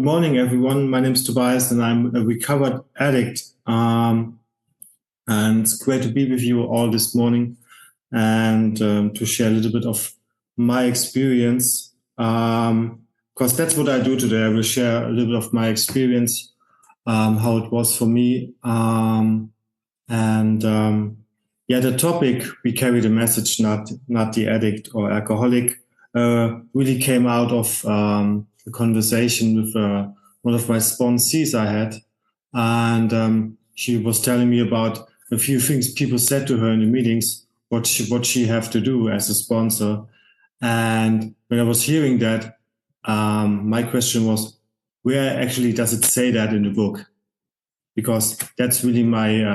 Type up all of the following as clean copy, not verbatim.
morning, everyone. My name is Tobias, and I'm a recovered addict. And it's great to be with you all this morning and to share a little bit of my experience. Because that's what I do today. I will share a little bit of my experience, how it was for me. The topic, we carry the message, not the addict or alcoholic, really came out of a conversation with one of my sponsees I had. And she was telling me about a few things people said to her in the meetings, what she have to do as a sponsor. And when I was hearing that, my question was, where actually does it say that in the book? Because that's really my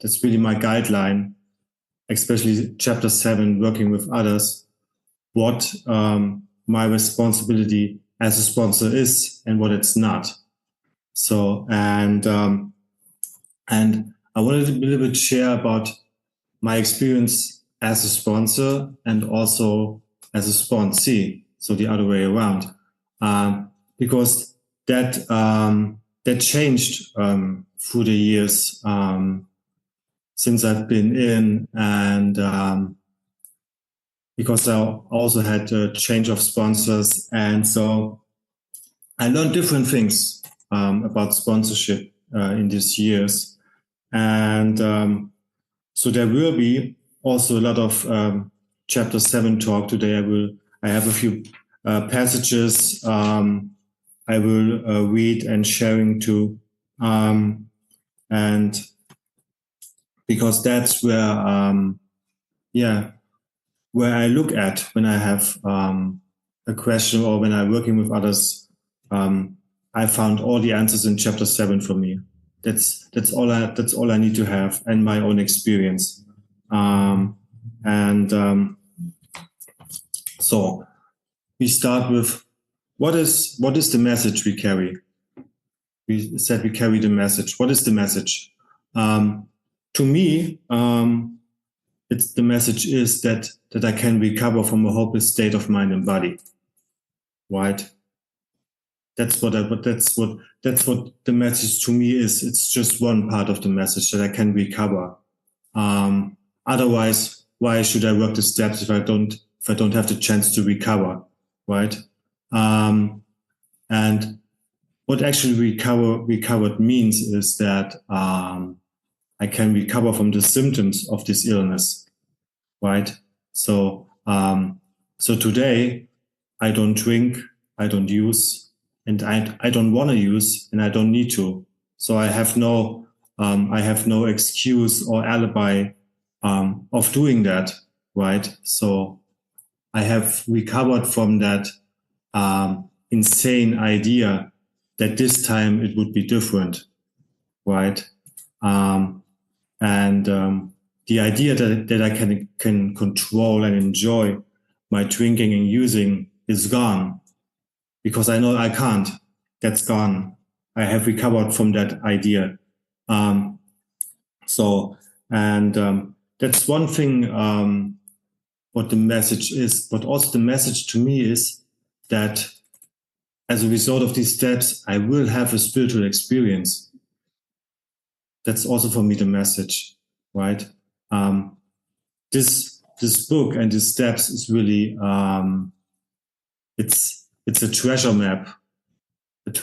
guideline, especially chapter 7, working with others, what my responsibility as a sponsor is and what it's not. So, and I wanted to a little bit share about my experience as a sponsor and also as a sponsee, so the other way around, because that changed through the years since I've been in, and because I also had a change of sponsors, and so I learned different things about sponsorship in these years. And so there will be also a lot of chapter 7 talk today. I have a few passages I will read and sharing too, and because that's where I look at when I have a question or when I'm working with others. I found all the answers in chapter 7 for me. That's all I need to have, and my own experience. So we start with what is the message we carry? We said we carry the message. What is the message? To me, it's the message is that I can recover from a hopeless state of mind and body. Right? That's what the message to me is. It's just one part of the message, that I can recover. Otherwise, why should I work the steps if I don't have the chance to recover, right? And what actually recovered means is that I can recover from the symptoms of this illness, right? So today I don't drink, I don't use, and I don't want to use, and I don't need to. So I have no excuse or alibi of doing that, right? So I have recovered from that insane idea that this time it would be different, right? And the idea that I can control and enjoy my drinking and using is gone, because I know I can't. That's gone. I have recovered from that idea. That's one thing, what the message is, but also the message to me is that as a result of these steps, I will have a spiritual experience. That's also for me the message, right? This book and these steps is really, it's a treasure map, and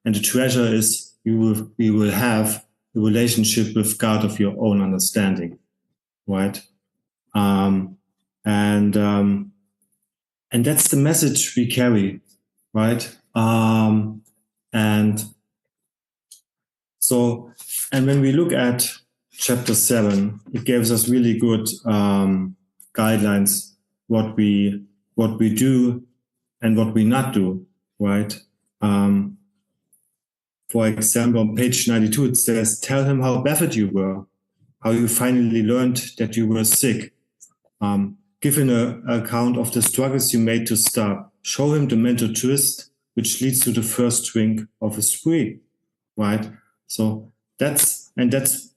the treasure is you will have a relationship with God of your own understanding, right? And that's the message we carry, right? And when we look at chapter 7, it gives us really good guidelines what we do and what we not do, right? For example, on page 92, it says, tell him how baffled you were, how you finally learned that you were sick. Give him an account of the struggles you made to stop. Show him the mental twist which leads to the first drink of a spree, right? So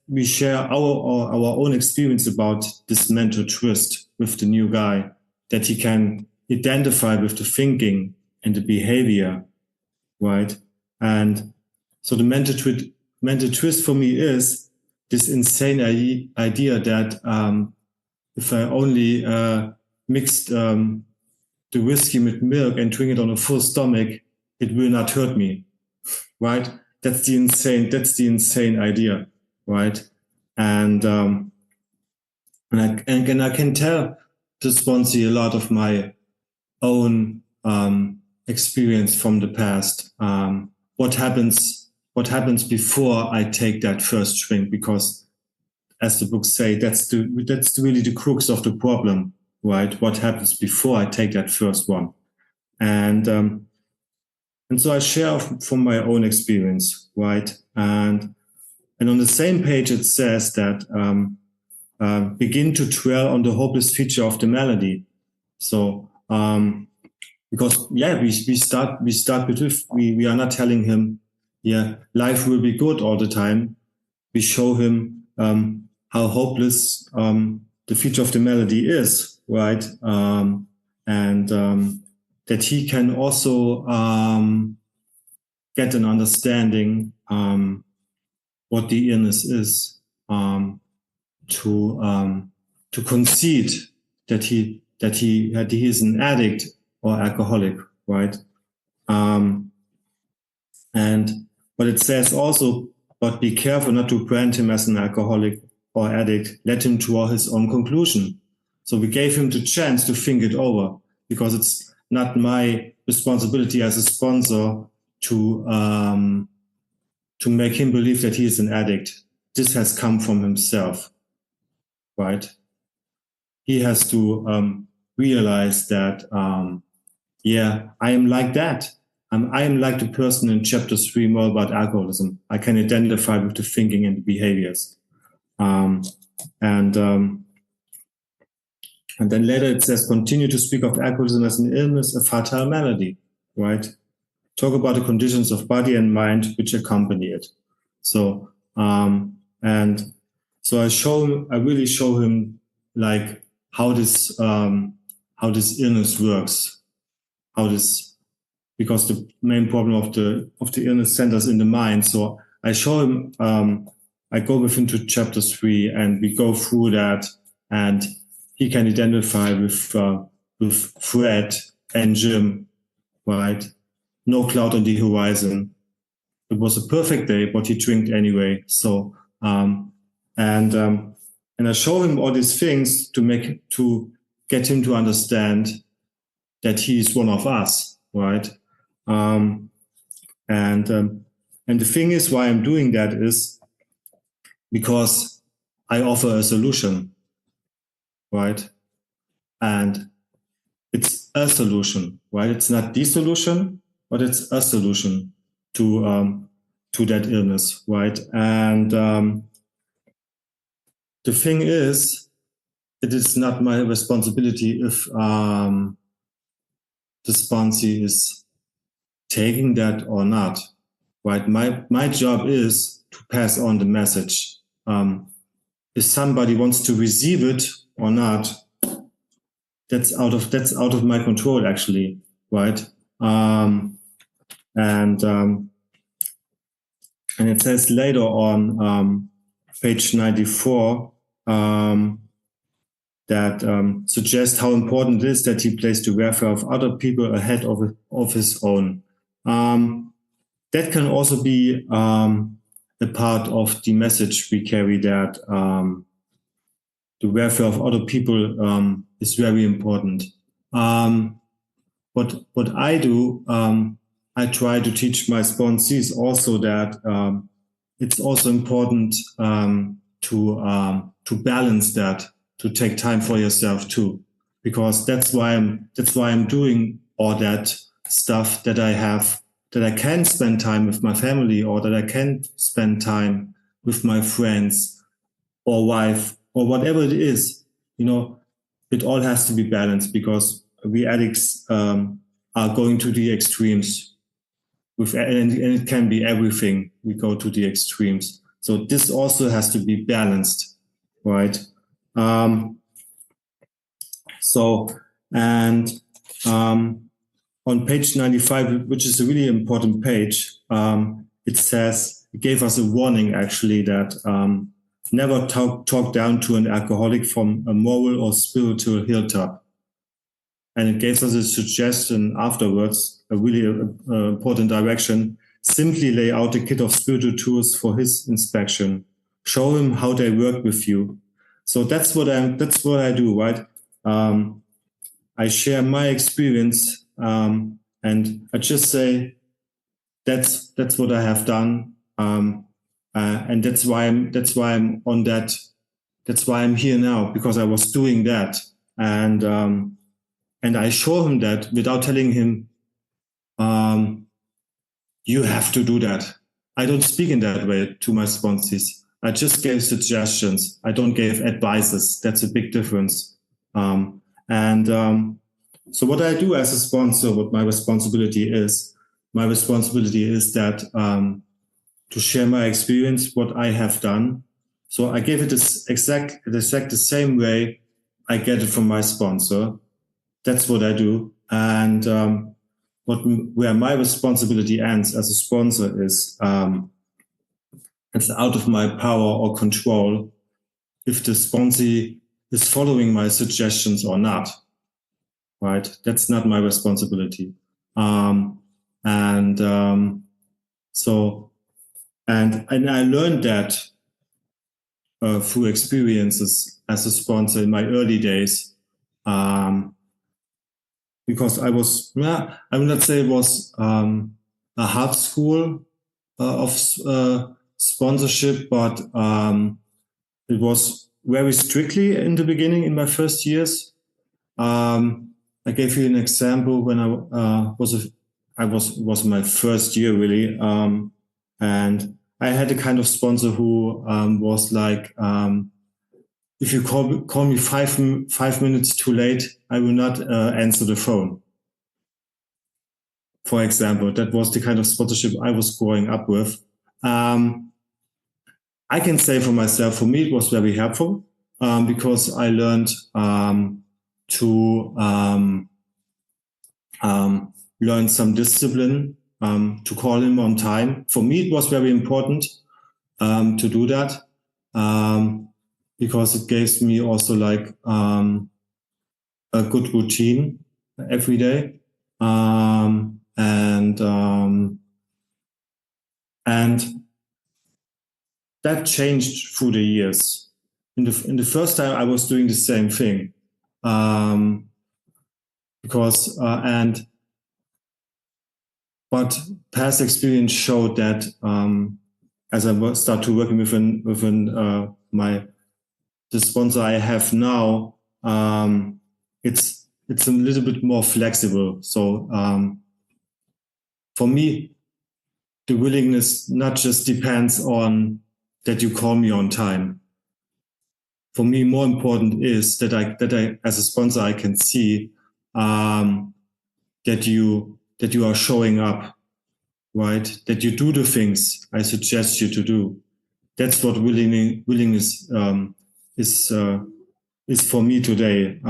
we share our own experience about this mental twist with the new guy, that he can identify with the thinking and the behavior right? And so the mental twist for me is this insane idea that if I only mixed the whiskey with milk and drink it on a full stomach, it will not hurt me, right? That's the insane idea, right? And I can tell the sponsor a lot of my own experience from the past. What happens before I take that first drink? Because, as the books say, that's really the crux of the problem, right? What happens before I take that first one? And so I share from my own experience, right? And on the same page it says that begin to dwell on the hopeless feature of the malady. So because we start with we are not telling him life will be good all the time. We show him how hopeless the feature of the malady is, right? And that he can also get an understanding what the illness is, to concede that he is an addict or alcoholic, right? But it says also, but be careful not to brand him as an alcoholic or addict. Let him draw his own conclusion. So we gave him the chance to think it over, because it's not my responsibility as a sponsor to make him believe that he is an addict. This has come from himself, right? He has to realize that, I am like that. I am like the person in chapter 3 more about alcoholism. I can identify with the thinking and the behaviors. And then later it says, continue to speak of alcoholism as an illness, a fatal malady, right? Talk about the conditions of body and mind which accompany it. So, and so I really show him like how this illness works, because the main problem of the illness centers in the mind. So I show him, I go with him to chapter 3 and we go through that, and he can identify with Fred and Jim, right? No cloud on the horizon. It was a perfect day, but he drank anyway. So, and I show him all these things to get him to understand that he is one of us, right? And the thing is, why I'm doing that is because I offer a solution, right? And it's a solution, right? It's not the solution, but it's a solution to that illness, right? And the thing is, it is not my responsibility if the sponsee is taking that or not, right? My job is to pass on the message. If somebody wants to receive it or not, that's out of my control, actually, right? And it says later on page 94 that suggests how important it is that he place the welfare of other people ahead of his own. That can also be a part of the message we carry, that the welfare of other people is very important. What I do, I try to teach my sponsees also that it's also important to balance that, to take time for yourself too, because that's why I'm doing all that stuff that I have, that I can spend time with my family, or that I can spend time with my friends or wife or whatever it is. It all has to be balanced, because we addicts are going to the extremes and it can be everything. We go to the extremes. So this also has to be balanced, right? on page 95, which is a really important page, it gave us a warning actually that never talk down to an alcoholic from a moral or spiritual hilltop. And it gave us a suggestion afterwards, a really important direction. Simply lay out a kit of spiritual tools for his inspection. Show him how they work with you. So that's what I do, right? I share my experience, and I just say that's what I have done, and that's why I'm on that. That's why I'm here now, because I was doing that, and I show him that without telling him, you have to do that. I don't speak in that way to my sponsees. I just gave suggestions. I don't give advices. That's a big difference. So what I do as a sponsor, what my responsibility is that to share my experience, what I have done. So I gave it the exact same way I get it from my sponsor. That's what I do. And where my responsibility ends as a sponsor is it's out of my power or control if the sponsee is following my suggestions or not. Right? That's not my responsibility. And I learned that through experiences as a sponsor in my early days, because I was, I would not say it was a hard school of sponsorship, but it was very strictly in the beginning in my first years. I gave you an example when I was my first year really, and I had a kind of sponsor who was like, if you call me 5 minutes too late, I will not answer the phone. For example, that was the kind of sponsorship I was growing up with. I can say for myself, for me, it was very helpful because I learned to learn some discipline, to call him on time. For me, it was very important to do that because it gives me also like a good routine every day. And that changed through the years. In the first time, I was doing the same thing. But past experience showed that as I start to working within the sponsor I have now, it's a little bit more flexible. So for me, the willingness not just depends on that you call me on time. For me, more important is that I as a sponsor I can see that you are showing up, right? That you do the things I suggest you to do. That's what willingness is for me today.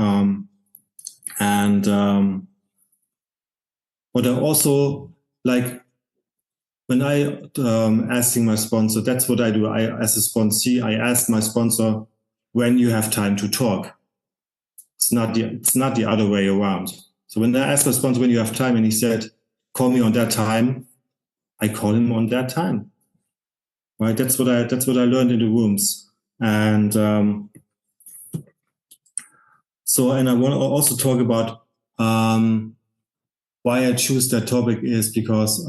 What I also like when I asking my sponsor, that's what I do. As a sponsee, I ask my sponsor when you have time to talk. It's not the other way around. So when I asked my sponsor when you have time, and he said, "Call me on that time," I call him on that time. Right? That's what I learned in the rooms, and and I want to also talk about why I choose that topic is because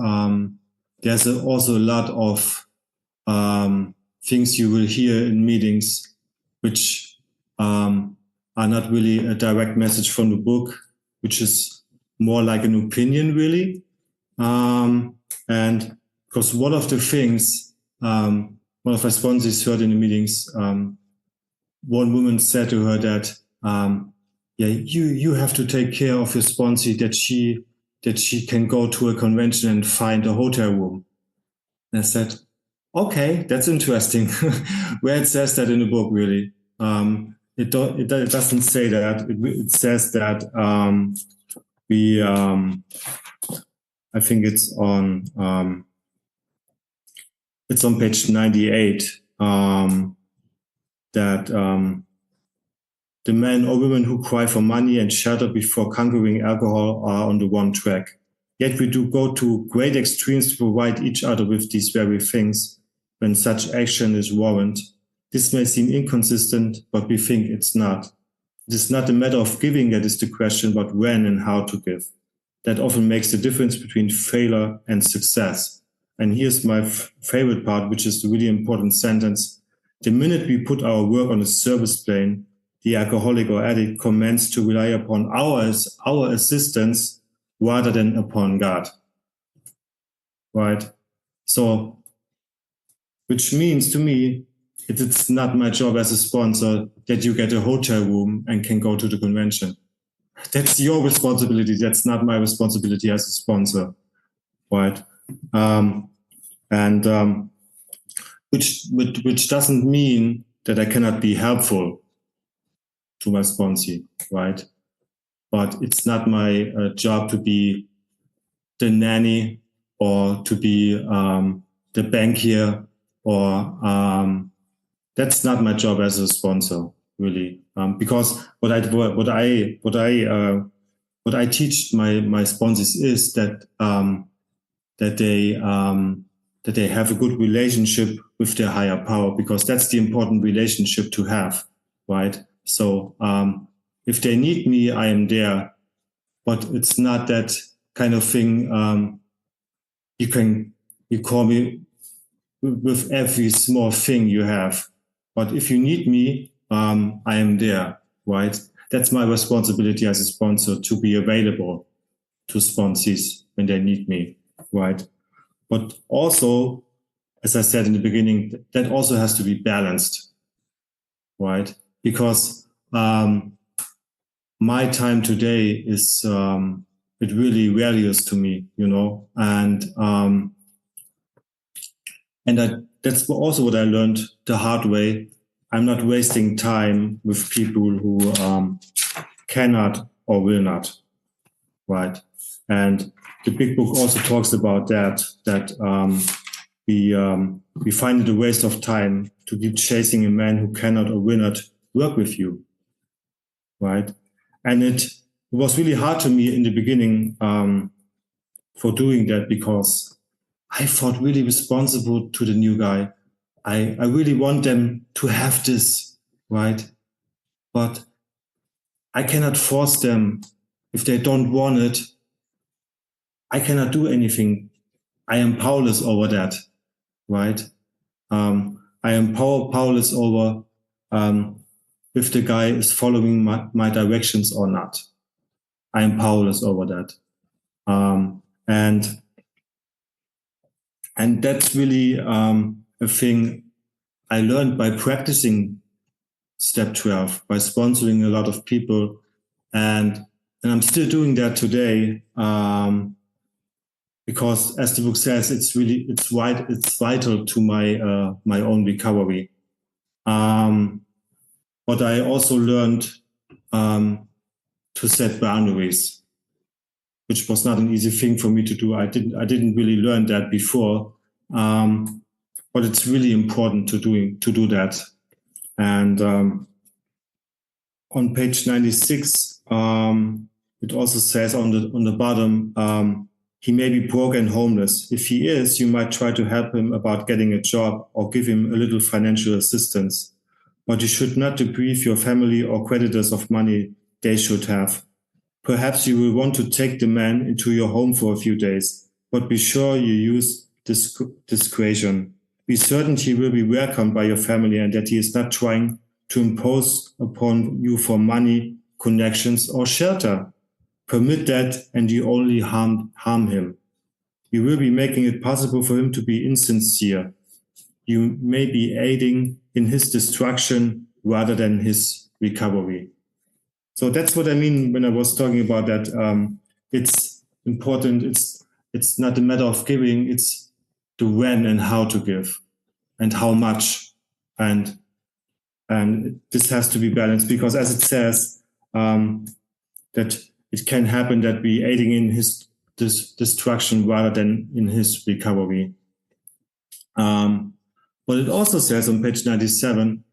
there's also a lot of things you will hear in meetings which are not really a direct message from the book, which is more like an opinion, really. And because one of the things one of my sponsors heard in the meetings, one woman said to her that, you have to take care of your sponsee that she can go to a convention and find a hotel room. And I said, okay, that's interesting. Where it says that in the book, really. It doesn't say that. It says that we, I think it's on page 98, that the men or women who cry for money and shelter before conquering alcohol are on the one track. Yet we do go to great extremes to provide each other with these very things when such action is warranted. This may seem inconsistent, but we think it's not. It is not a matter of giving that is the question, but when and how to give. That often makes the difference between failure and success. And here's my favorite part, which is the really important sentence. The minute we put our work on a service plane, the alcoholic or addict commences to rely upon our assistance rather than upon God. Right? So, which means to me, it's not my job as a sponsor that you get a hotel room and can go to the convention. That's your responsibility. That's not my responsibility as a sponsor. Right? Which doesn't mean that I cannot be helpful to my sponsee, right? But it's not my job to be the nanny or to be the bankier, or that's not my job as a sponsor, really. Because what I teach my sponsors is that they have a good relationship with their higher power, because that's the important relationship to have, right? So if they need me, I am there, but it's not that kind of thing. You call me with every small thing you have, but if you need me, I am there, right? That's my responsibility as a sponsor, to be available to sponsees when they need me, right? But also, as I said in the beginning, that also has to be balanced, right? Because my time today is it really values to me, and that's also what I learned the hard way. I'm not wasting time with people who cannot or will not, right? And the big book also talks about that we find it a waste of time to keep chasing a man who cannot or will not work with you, right? And it was really hard to me in the beginning for doing that, because I felt really responsible to the new guy. I really want them to have this, right? But I cannot force them if they don't want it. I cannot do anything. I am powerless over that, right? I am powerless over if the guy is following my directions or not. I am powerless over that. And that's really a thing I learned by practicing step 12, by sponsoring a lot of people. And I'm still doing that today, because, as the book says, it's vital to my own recovery. But I also learned to set boundaries, which was not an easy thing for me to do. I didn't really learn that before, but it's really important to do that. And on page 96, it also says on the bottom, he may be broke and homeless. If he is, you might try to help him about getting a job or give him a little financial assistance. But you should not deprive your family or creditors of money they should have. Perhaps you will want to take the man into your home for a few days, but be sure you use discretion. Be certain he will be welcomed by your family and that he is not trying to impose upon you for money, connections, or shelter. Permit that and you only harm him. You will be making it possible for him to be insincere. You may be aiding in his destruction rather than his recovery. So that's what I mean when I was talking about that. It's important. It's not a matter of giving. It's the when and how to give, and how much, and this has to be balanced, because, as it says, that it can happen that we aiding in his destruction rather than in his recovery. But it also says on page 97,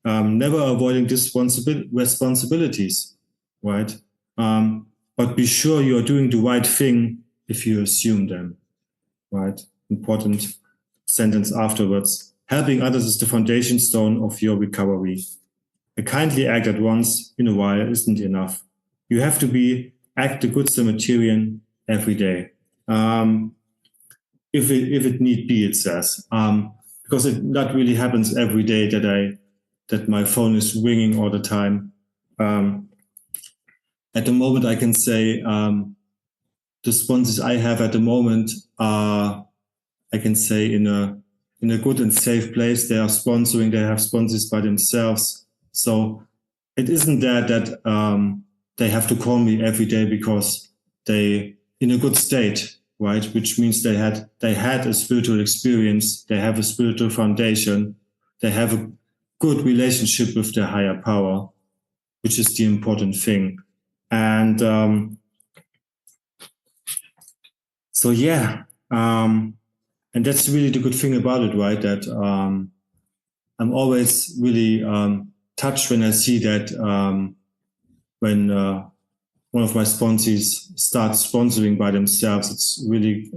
never avoiding responsibilities, right? But be sure you are doing the right thing if you assume them, right? Important sentence afterwards. Helping others is the foundation stone of your recovery. A kindly act at once in a while isn't enough. You have to act the good Samaritan every day. If it need be, it says, because it not really happens every day that my phone is ringing all the time. At the moment, I can say the sponsors I have at the moment are, I can say, in a good and safe place. They are sponsoring. They have sponsors by themselves. So it isn't that they have to call me every day because they in a good state, right? Which means they had a spiritual experience. They have a spiritual foundation. They have a good relationship with their higher power, which is the important thing. And so yeah, and that's really the good thing about it, right? That I'm always really touched when I see that when one of my sponsors starts sponsoring by themselves. It's really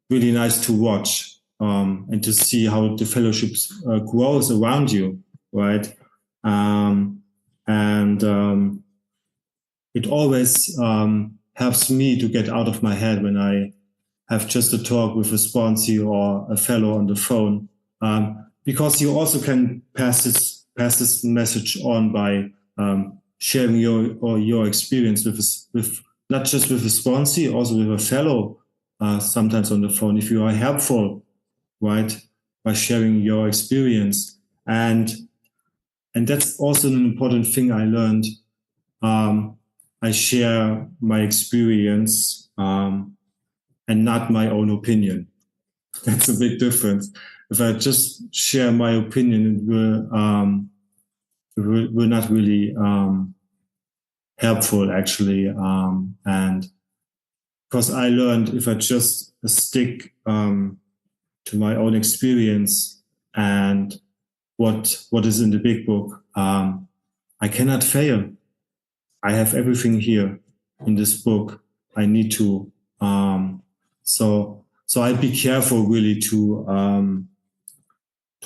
really nice to watch and to see how the fellowship grows around you, right? It always helps me to get out of my head when I have just a talk with a sponsor or a fellow on the phone, because you also can pass this message on by sharing your experience with not just with a sponsor, also with a fellow, sometimes on the phone, if you are helpful, right, by sharing your experience. And that's also an important thing I learned. I share my experience and not my own opinion. That's a big difference. If I just share my opinion, it will not really helpful, actually. And because I learned if I just stick to my own experience and what is in the big book, I cannot fail. I have everything here in this book. I need to. So I'd be careful really to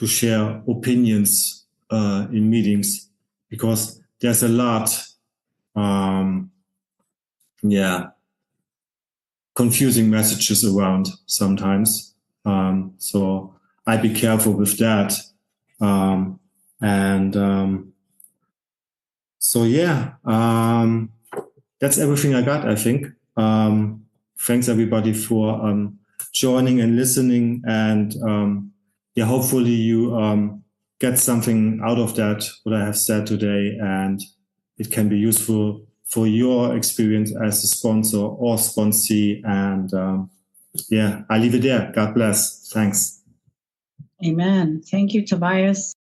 share opinions in meetings, because there's a lot, confusing messages around sometimes. So I'd be careful with that. So yeah, that's everything I got, I think. Thanks everybody for joining and listening, and hopefully you get something out of that, what I have said today, and it can be useful for your experience as a sponsor or sponsee. And I leave it there. God bless. Thanks. Amen. Thank you, Tobias.